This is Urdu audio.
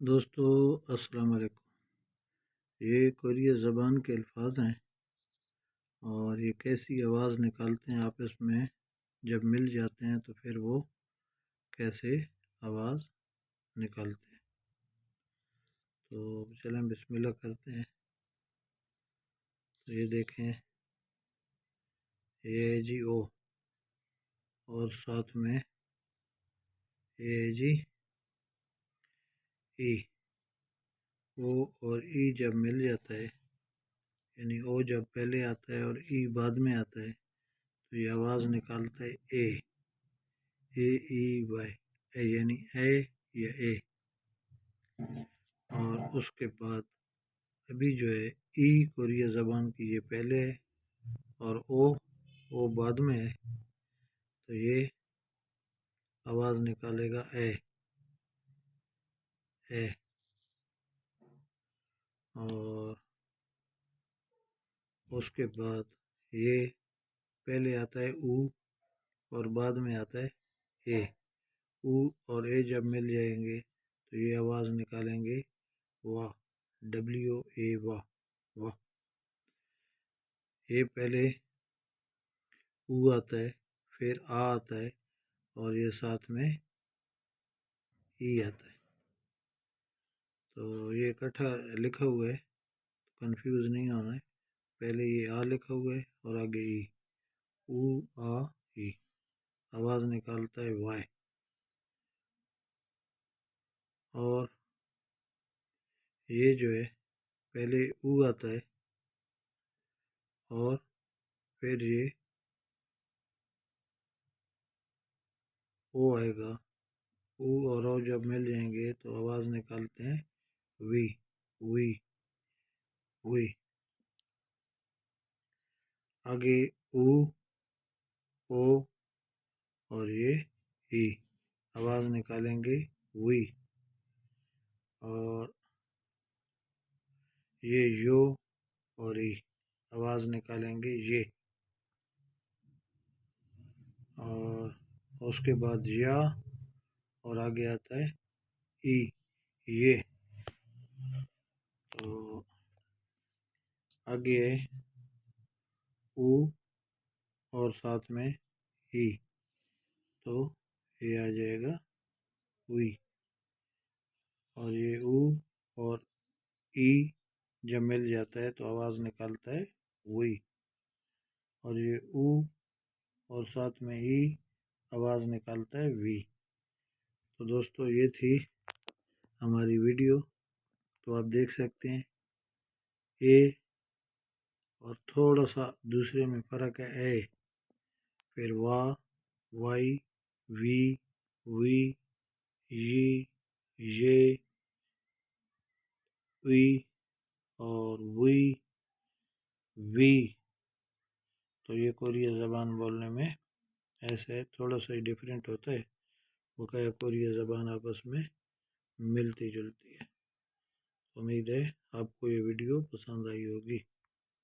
دوستو السلام علیکم۔ یہ کوریہ زبان کے الفاظ ہیں اور یہ کیسی آواز نکالتے ہیں آپس میں جب مل جاتے ہیں تو پھر وہ کیسے آواز نکالتے ہیں۔ تو چلیں بسم اللہ کرتے ہیں۔ تو یہ دیکھیں، یہ ہے جی او اور ساتھ میں یہ ہے جی ای۔ او اور ای جب مل جاتا ہے، یعنی او جب پہلے آتا ہے اور ای بعد میں آتا ہے تو یہ آواز نکالتا ہے اے ای وائی، اے یعنی اے یا اے۔ اور اس کے بعد ابھی جو ہے ای کوریہ زبان کی یہ پہلے ہے اور او بعد میں ہے، تو یہ آواز نکالے گا اے۔ اور اس کے بعد یہ پہلے آتا ہے او اور بعد میں آتا ہے اے۔ او اور اے جب مل جائیں گے تو یہ آواز نکالیں گے واہ، ڈبلیو اے واہ واہ۔ یہ پہلے او آتا ہے، پھر آتا ہے اور یہ ساتھ میں ای آتا ہے۔ تو یہ اکٹھا لکھا ہوا ہے، کنفیوز نہیں ہونا ہے۔ پہلے یہ آ لکھا ہوا ہے اور آگے ای، او آ ای، آواز نکالتا ہے وائے۔ اور یہ جو ہے پہلے او آتا ہے اور پھر یہ او آئے گا۔ او اور او جب مل جائیں گے تو آواز نکالتے ہیں وی وی وی۔ آگے او اور یہ ای، آواز نکالیں گے وی۔ اور یہ یو اور ای، آواز نکالیں گے یہ۔ اور اس کے بعد یا اور آگے آتا ہے ای، یہ۔ تو آگے ہے او اور ساتھ میں ای، تو یہ آ جائے گا وی۔ اور یہ او اور ای جب مل جاتا ہے تو آواز نکالتا ہے وی۔ اور یہ او اور ساتھ میں ای آواز نکالتا ہے وی۔ تو دوستو یہ تھی ہماری ویڈیو۔ تو آپ دیکھ سکتے ہیں اے اور تھوڑا سا دوسرے میں فرق ہے اے، پھر وا وائی وی وی یہ وی اور وی۔ تو یہ کوریہ زبان بولنے میں ایسا ہے، تھوڑا سا ہی ڈیفرنٹ ہوتا ہے، بقایا کوریہ زبان آپس میں ملتی جلتی ہے۔ امید ہے آپ کو یہ ویڈیو پسند آئی ہوگی۔